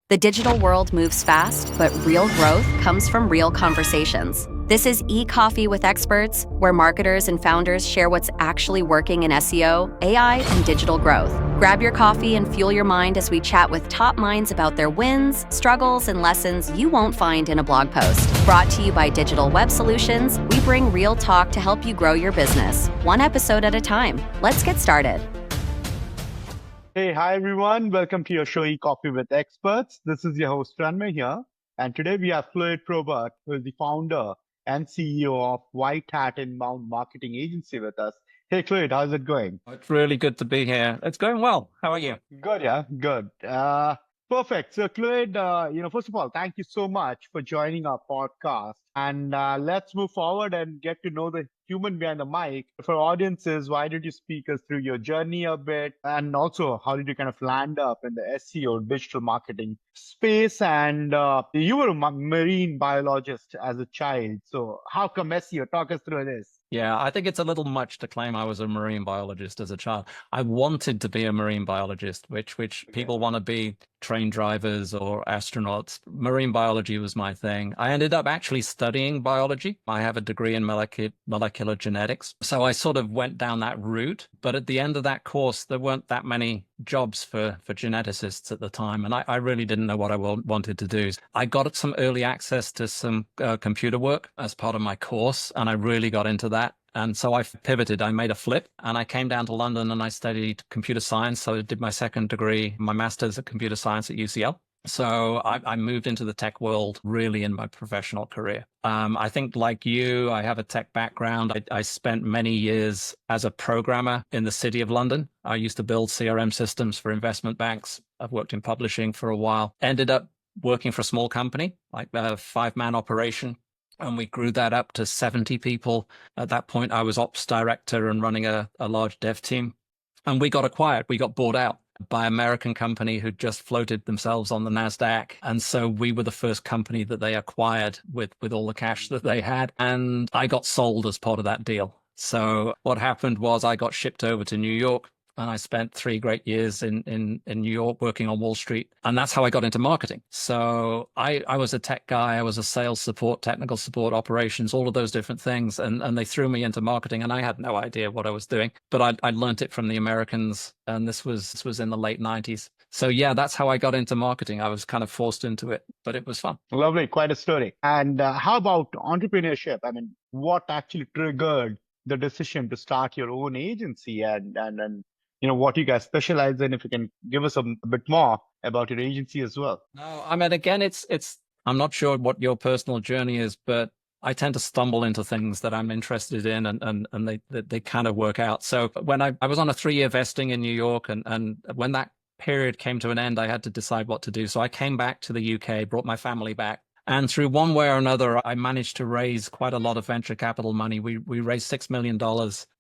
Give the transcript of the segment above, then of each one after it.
The digital world moves fast, but real growth comes from real conversations. This is eCoffee with Experts, where marketers and founders share what's actually working in SEO, AI, and digital growth. Grab your coffee and fuel your mind as we chat with top minds about their wins, struggles, and lessons you won't find in a blog post. Brought to you by Digital Web Solutions, we bring real talk to help you grow your business, one episode at a time. Let's get started. Hey, hi everyone. Welcome to your show, Coffee with Experts. This is your host, Ranmay here. And today we have Floyd Probert, who is the founder and CEO of White Hat Inbound Marketing Agency with us. Hey, Floyd, how's it going? It's really good to be here. It's going well. How are you? Good, yeah, good. Perfect. So, Floyd, first of all, thank you so much for joining our podcast. And let's move forward and get to know the human behind the mic. For audiences, why did you speak us through your journey a bit? And also, how did you kind of land up in the SEO digital marketing space? And you were a marine biologist as a child. So how come SEO? Talk us through this. Yeah, I think it's a little much to claim I was a marine biologist as a child. I wanted to be a marine biologist, which people want to be train drivers or astronauts. Marine biology was my thing. I ended up actually studying biology. I have a degree in molecular genetics. So I sort of went down that route. But at the end of that course, there weren't that many jobs for geneticists at the time. And I really didn't know what I wanted to do. I got some early access to some computer work as part of my course, and I really got into that. And so I pivoted, I made a flip, and I came down to London and I studied computer science. So I did my second degree, my master's of computer science at UCL. So I moved into the tech world really in my professional career. I think like you, I have a tech background. I spent many years as a programmer in the City of London. I used to build CRM systems for investment banks. I've worked in publishing for a while. Ended up working for a small company, like a 5-man operation. And we grew that up to 70 people. At that point, I was ops director and running a large dev team. And we got acquired. We got bought out by an American company who just floated themselves on the NASDAQ. And so we were the first company that they acquired with all the cash that they had. And I got sold as part of that deal. So what happened was I got shipped over to New York. And I spent 3 great years in New York working on Wall Street. And that's how I got into marketing. So I was a tech guy. I was a sales support, technical support, operations, all of those different things. And they threw me into marketing and I had no idea what I was doing. But I learned it from the Americans. And this was in the late 90s. So yeah, that's how I got into marketing. I was kind of forced into it, but it was fun. Lovely. Quite a story. And how about entrepreneurship? I mean, what actually triggered the decision to start your own agency and what you guys specialize in? If you can give us a bit more about your agency as well. No, I mean, again, it's I'm not sure what your personal journey is, but I tend to stumble into things that I'm interested in and they kind of work out. So when I was on a 3-year vesting in New York and when that period came to an end, I had to decide what to do. So I came back to the UK, brought my family back. And through one way or another, I managed to raise quite a lot of venture capital money. We raised $6 million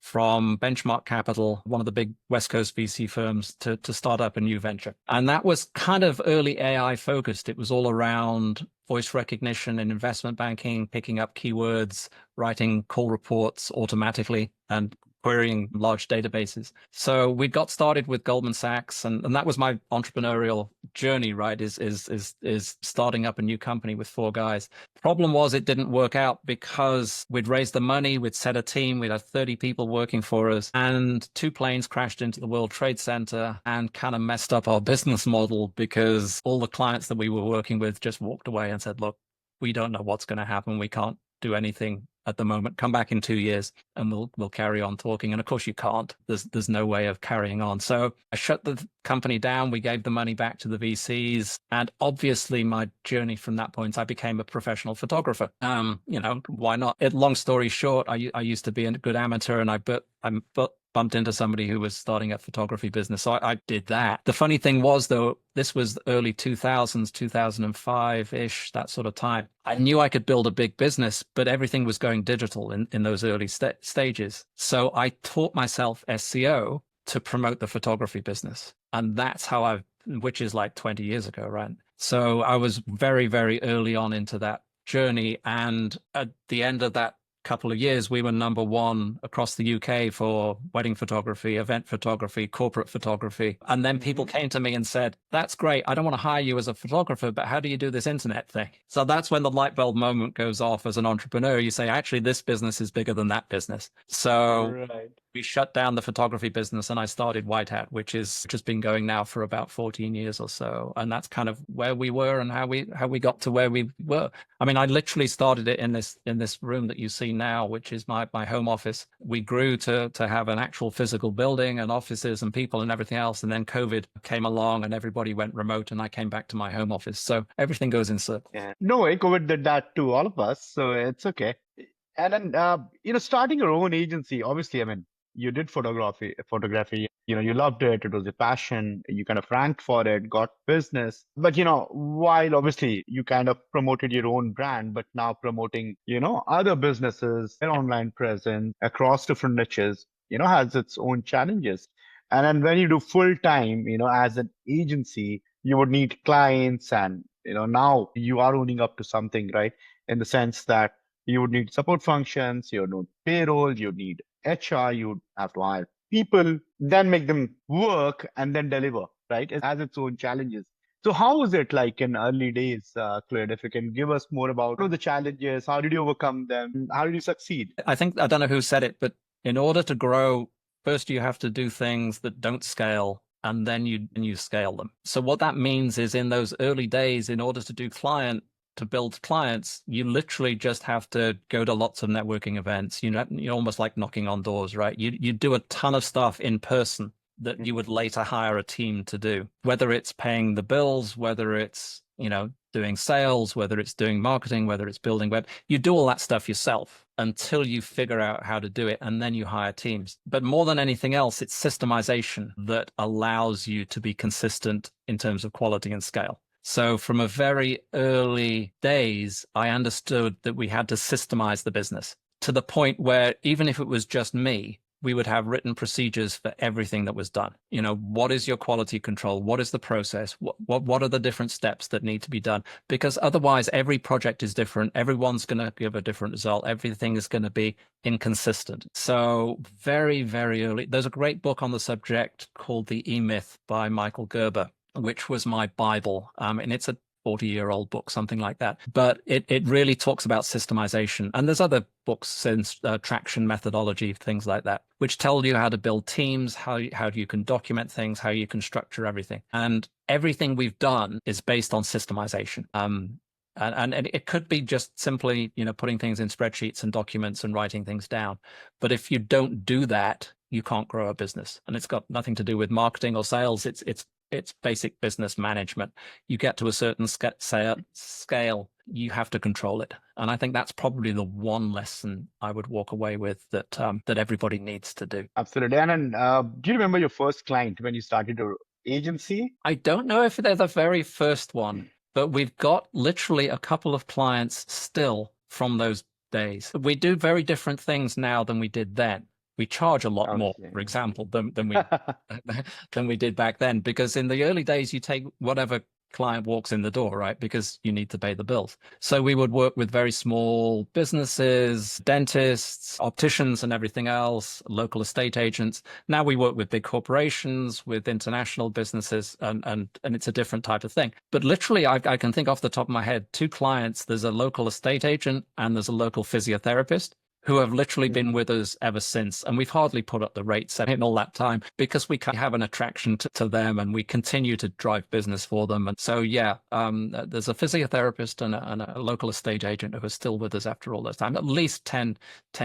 from Benchmark Capital, one of the big West Coast VC firms, to start up a new venture. And that was kind of early AI focused. It was all around voice recognition in investment banking, picking up keywords, writing call reports automatically, and querying large databases. So we got started with Goldman Sachs, and that was my entrepreneurial journey, right? Is starting up a new company with 4 guys. Problem was it didn't work out because we'd raised the money, we'd set a team, we'd had 30 people working for us, and 2 planes crashed into the World Trade Center and kind of messed up our business model because all the clients that we were working with just walked away and said, look, we don't know what's going to happen. We can't do anything at the moment. Come back in 2 years and we'll carry on talking. And of course you can't. There's no way of carrying on. So I shut the company down. We gave the money back to the VCs. And obviously my journey from that point, I became a professional photographer. Why not? Long story short, I used to be a good amateur and I bumped into somebody who was starting a photography business. So I did that. The funny thing was, though, this was the early 2000s, 2005-ish, that sort of time. I knew I could build a big business, but everything was going digital in those early stages. So I taught myself SEO to promote the photography business. And that's how which is like 20 years ago, right? So I was very, very early on into that journey. And at the end of that couple of years, we were number one across the UK for wedding photography, event photography, corporate photography. And then people came to me and said, that's great. I don't want to hire you as a photographer, but how do you do this internet thing? So that's when the light bulb moment goes off as an entrepreneur. You say, actually, this business is bigger than that business. So we shut down the photography business and I started White Hat, which has been going now for about 14 years or so. And that's kind of where we were and how we got to where we were. I mean, I literally started it in this room that you see now, which is my home office. We grew to have an actual physical building and offices and people and everything else. And then COVID came along and everybody went remote and I came back to my home office. So everything goes in circles. Yeah. No way, COVID did that to all of us. So it's okay. And then, starting your own agency, obviously, I mean, you did photography, you loved it. It was a passion. You kind of ranked for it, got business. But, while obviously you kind of promoted your own brand, but now promoting, other businesses, their online presence across different niches, has its own challenges. And then when you do full time, as an agency, you would need clients and, now you are owning up to something, right? In the sense that you would need support functions, you would need payroll, you need HR, you have to hire people, then make them work and then deliver, right? It has its own challenges. So how was it like in early days, Clode? If you can give us more about the challenges, how did you overcome them? How did you succeed? I don't know who said it, but in order to grow, first you have to do things that don't scale and then you scale them. So what that means is in those early days, in order to build clients, you literally just have to go to lots of networking events. You're almost like knocking on doors, right? You do a ton of stuff in person that you would later hire a team to do, whether it's paying the bills, whether it's, doing sales, whether it's doing marketing, whether it's building web. You do all that stuff yourself until you figure out how to do it, and then you hire teams. But more than anything else, it's systemization that allows you to be consistent in terms of quality and scale. So from a very early days, I understood that we had to systemize the business to the point where even if it was just me, we would have written procedures for everything that was done. What is your quality control? What is the process? What are the different steps that need to be done? Because otherwise, every project is different. Everyone's going to give a different result. Everything is going to be inconsistent. So very, very early, there's a great book on the subject called The E-Myth by Michael Gerber, which was my Bible. And it's a 40-year-old book, something like that. But it really talks about systemization. And there's other books since traction methodology, things like that, which tell you how to build teams, how you can document things, how you can structure everything. And everything we've done is based on systemization. And it could be just simply, putting things in spreadsheets and documents and writing things down. But if you don't do that, you can't grow a business. And it's got nothing to do with marketing or sales. It's basic business management. You get to a certain scale, you have to control it. And I think that's probably the one lesson I would walk away with that everybody needs to do. Absolutely. And do you remember your first client when you started your agency? I don't know if they're the very first one, but we've got literally a couple of clients still from those days. We do very different things now than we did then. We charge a lot more, for example, than we did back then, because in the early days, you take whatever client walks in the door, right? Because you need to pay the bills. So we would work with very small businesses, dentists, opticians and everything else, local estate agents. Now we work with big corporations, with international businesses, and it's a different type of thing. But literally, I can think off the top of my head, 2 clients. There's a local estate agent and there's a local physiotherapist who have literally been with us ever since. And we've hardly put up the rates in all that time because we have an attraction to them and we continue to drive business for them. And so, there's a physiotherapist and a local estate agent who are still with us after all this time. At least 10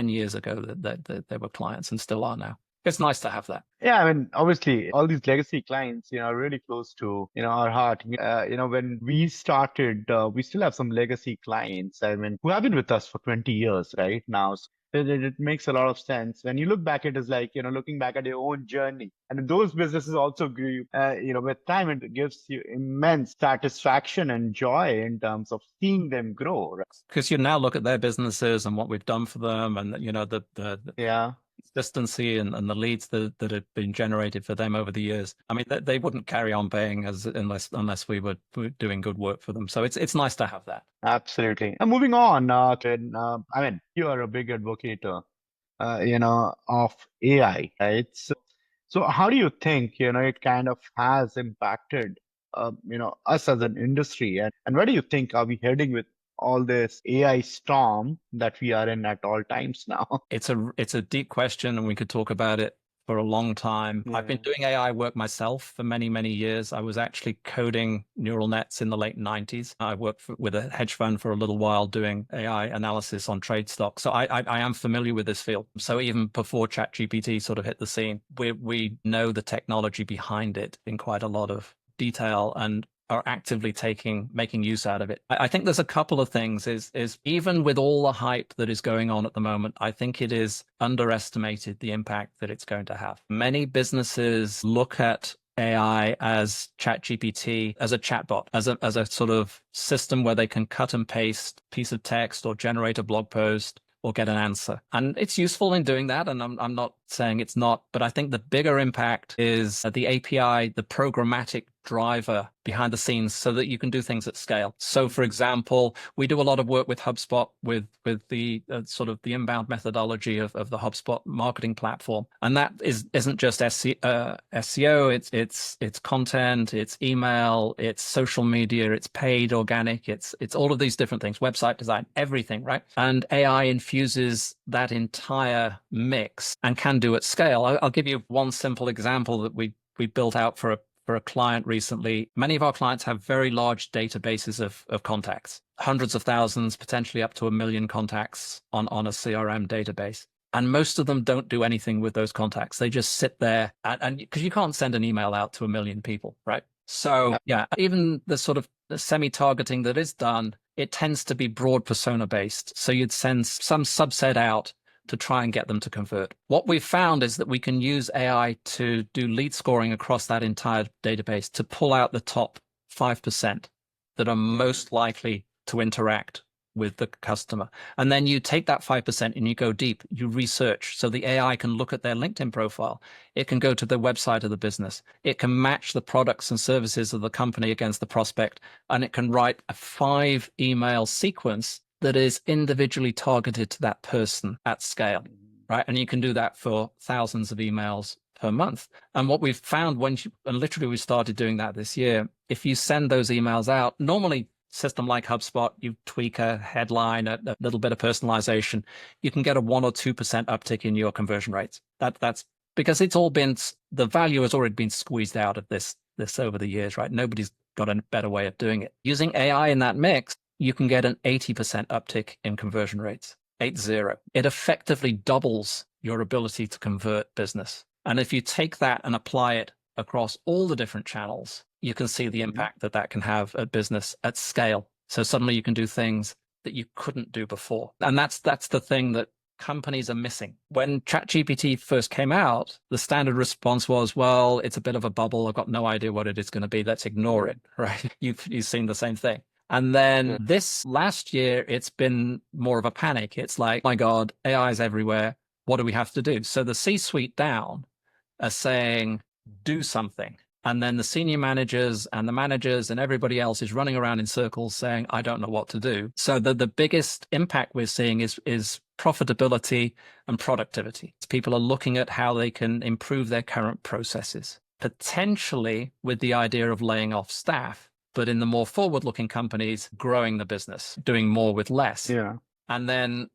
years ago that they were clients and still are now. It's nice to have that. Yeah, I mean, obviously, all these legacy clients, are really close to, our heart. When we started, we still have some legacy clients, who have been with us for 20 years right now. So it makes a lot of sense. When you look back, it is like, looking back at your own journey. And those businesses also grew, with time, it gives you immense satisfaction and joy in terms of seeing them grow. Right? Because you now look at their businesses and what we've done for them and, consistency and the leads that have been generated for them over the years. I mean, they wouldn't carry on paying us unless we were doing good work for them. So it's nice to have that. Absolutely. And moving on, Ken, I mean, you are a big advocate, of AI, right? So how do you think, it kind of has impacted, us as an industry, and where do you think are we heading with all this AI storm that we are in at all times now? It's a deep question, and we could talk about it for a long time. I've been doing AI work myself for many, many years. I was actually coding neural nets in the late 90s. I worked with a hedge fund for a little while doing AI analysis on trade stocks. So I am familiar with this field. So even before ChatGPT sort of hit the scene, we know the technology behind it in quite a lot of detail and are actively making use out of it. I think there's a couple of things is even with all the hype that is going on at the moment, I think it is underestimated the impact that it's going to have. Many businesses look at AI as ChatGPT, as a chatbot, as a sort of system where they can cut and paste a piece of text or generate a blog post or get an answer. And it's useful in doing that. And I'm not saying it's not, but I think the bigger impact is the API, the programmatic driver behind the scenes so that you can do things at scale. So for example, we do a lot of work with HubSpot with the sort of the inbound methodology of the HubSpot marketing platform. And that isn't just SEO, it's content, it's email, it's social media, it's paid organic, it's all of these different things, website design, everything, right? And AI infuses that entire mix and can do at scale. I'll give you one simple example that we built out for a client recently. Many of our clients have very large databases of contacts, hundreds of thousands, potentially up to 1 million contacts on a CRM database. And most of them don't do anything with those contacts. They just sit there and because you can't send an email out to 1 million people, right? So yeah, even the sort of the semi-targeting that is done, it tends to be broad persona based. So you'd send some subset out to try and get them to convert. What we've found is that we can use AI to do lead scoring across that entire database to pull out the top 5% that are most likely to interact with the customer. And then you take that 5% and you go deep, you research. So the AI can look at their LinkedIn profile. It can go to the website of the business. It can match the products and services of the company against the prospect. And it can write a 5-email sequence that is individually targeted to that person at scale, right? And you can do that for thousands of emails per month. And what we've found and literally we started doing that this year, if you send those emails out, normally system like HubSpot, you tweak a headline, a little bit of personalization, you can get a 1 or 2% uptick in your conversion rates. That's because the value has already been squeezed out of this over the years, right? Nobody's got a better way of doing it. Using AI in that mix, you can get an 80% uptick in conversion rates, 80. It effectively doubles your ability to convert business. And if you take that and apply it across all the different channels, you can see the impact that can have at business at scale. So suddenly you can do things that you couldn't do before. And that's the thing that companies are missing. When ChatGPT first came out, the standard response was, well, it's a bit of a bubble. I've got no idea what it is going to be. Let's ignore it, right? You've seen the same thing. And then this last year, it's been more of a panic. It's like, my God, AI is everywhere. What do we have to do? So the C-suite down are saying, do something. And then the senior managers and the managers and everybody else is running around in circles saying, I don't know what to do. So the biggest impact we're seeing is profitability and productivity. People are looking at how they can improve their current processes, potentially with the idea of laying off staff. But in the more forward-looking companies, growing the business, doing more with less. Yeah. And then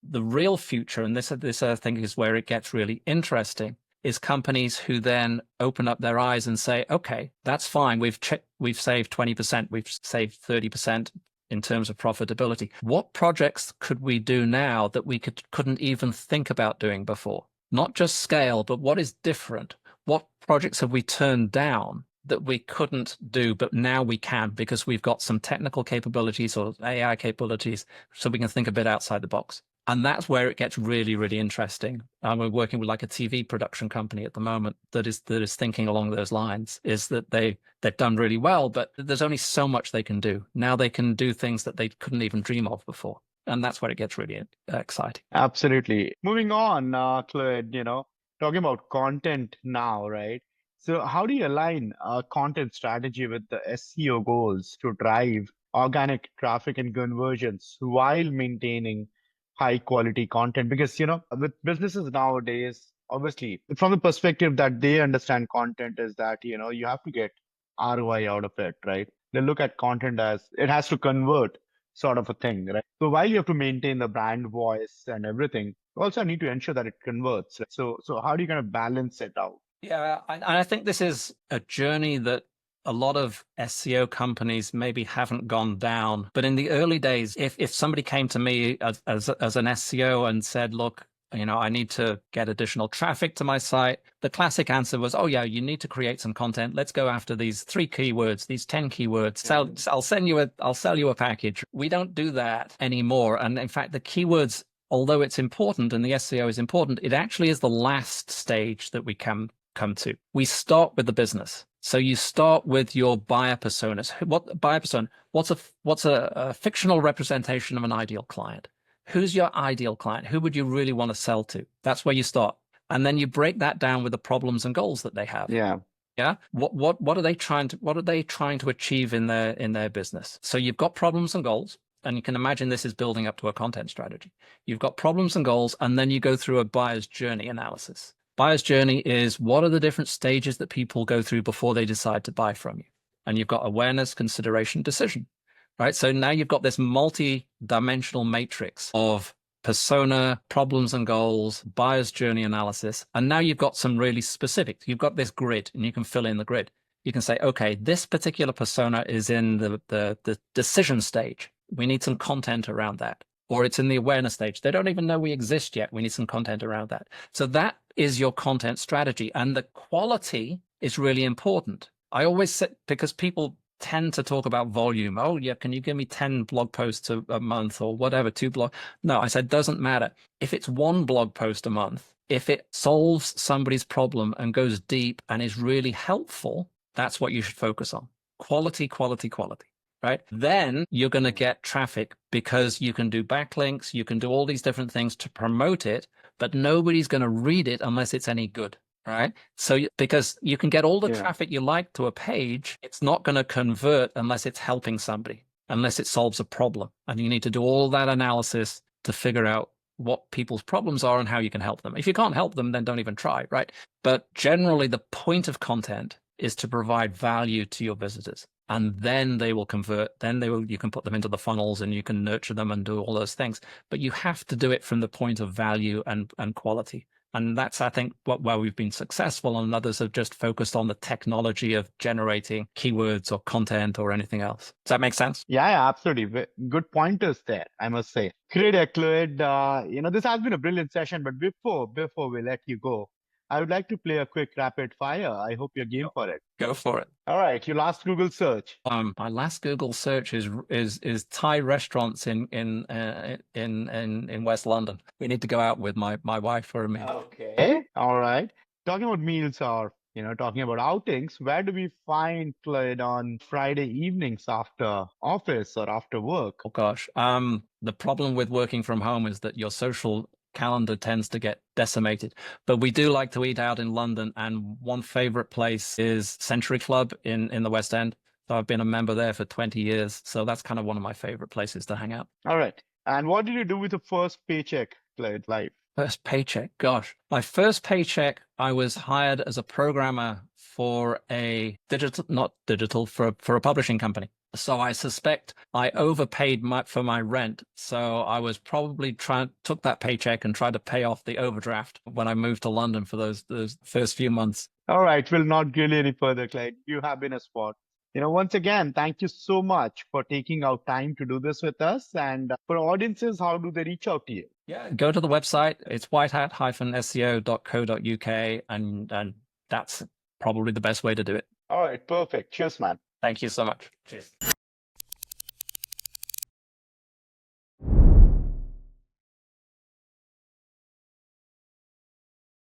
the real future, and this I think is where it gets really interesting, is companies who then open up their eyes and say, okay, that's fine. We've saved 20%, we've saved 30% in terms of profitability. What projects could we do now that we couldn't even think about doing before? Not just scale, but what is different? What projects have we turned down that we couldn't do, but now we can because we've got some technical capabilities or AI capabilities, so we can think a bit outside the box. And that's where it gets really, really interesting. We're working with like a TV production company at the moment that is thinking along those lines, is that they've done really well, but there's only so much they can do. Now they can do things that they couldn't even dream of before. And that's where it gets really exciting. Absolutely. Moving on, Clyd, talking about content now, right? So how do you align content strategy with the SEO goals to drive organic traffic and conversions while maintaining high quality content? Because, with businesses nowadays, obviously, from the perspective that they understand content is that, you have to get ROI out of it, right? They look at content as it has to convert sort of a thing, right? So while you have to maintain the brand voice and everything, you also need to ensure that it converts. So how do you kind of balance it out? Yeah, I think this is a journey that a lot of SEO companies maybe haven't gone down. But in the early days, if somebody came to me as an SEO and said, look, I need to get additional traffic to my site, the classic answer was, oh yeah, you need to create some content. Let's go after these 3 keywords, these 10 keywords. I'll sell you a package. We don't do that anymore. And in fact, the keywords, although it's important and the SEO is important, it actually is the last stage that we come to. We start with the business. So you start with your buyer personas. What buyer persona? What's a fictional representation of an ideal client? Who's your ideal client? Who would you really want to sell to? That's where you start. And then you break that down with the problems and goals that they have. Yeah. Yeah. What are they trying to achieve in their business? So you've got problems and goals. And you can imagine this is building up to a content strategy. You've got problems and goals, and then you go through a buyer's journey analysis. Buyer's journey is what are the different stages that people go through before they decide to buy from you? And you've got awareness, consideration, decision, right? So now you've got this multi-dimensional matrix of persona, problems and goals, buyer's journey analysis. And now you've got some really specific, you've got this grid and you can fill in the grid. You can say, okay, this particular persona is in the decision stage. We need some content around that. Or it's in the awareness stage. They don't even know we exist yet. We need some content around that. So that is your content strategy. And the quality is really important. I always say, because people tend to talk about volume. Oh, yeah, can you give me 10 blog posts a month or whatever, 2 blog? No, I said, doesn't matter. If it's 1 blog post a month, if it solves somebody's problem and goes deep and is really helpful, that's what you should focus on. Quality, quality, quality. Right? Then you're going to get traffic because you can do backlinks, you can do all these different things to promote it, but nobody's going to read it unless it's any good, right? So because you can get all the traffic you like to a page, it's not going to convert unless it's helping somebody, unless it solves a problem. And you need to do all that analysis to figure out what people's problems are and how you can help them. If you can't help them, then don't even try, right? But generally, the point of content is to provide value to your visitors. And then they will convert, you can put them into the funnels and you can nurture them and do all those things. But you have to do it from the point of value and quality. And that's, I think, where we've been successful, and others have just focused on the technology of generating keywords or content or anything else. Does that make sense? Yeah, absolutely. Good pointers there, I must say. Great, Clyd. This has been a brilliant session, but before we let you go, I would like to play a quick rapid fire. I hope you're game for it. Go for it. All right, your last Google search. My last Google search is Thai restaurants in West London. We need to go out with my wife for a meal. Okay. All right. Talking about meals or talking about outings, where do we find Clyd on Friday evenings after office or after work? Oh gosh. The problem with working from home is that your social calendar tends to get decimated, but we do like to eat out in London, and one favorite place is Century Club in the West End. So I've been a member there for 20 years, so that's kind of one of my favorite places to hang out. All right. And what did you do with the first paycheck, Clyd, live? First paycheck, gosh. My first paycheck, I was hired as a programmer for a for a publishing company. So I suspect I overpaid for my rent. So I was probably took that paycheck and tried to pay off the overdraft when I moved to London for those first few months. All right, we'll not grill you any further, Clyd. You have been a sport. Once again, thank you so much for taking out time to do this with us. And for audiences, how do they reach out to you? Yeah, go to the website. It's whitehat-seo.co.uk, and that's probably the best way to do it. All right, perfect. Cheers, man. Thank you so much. Cheers.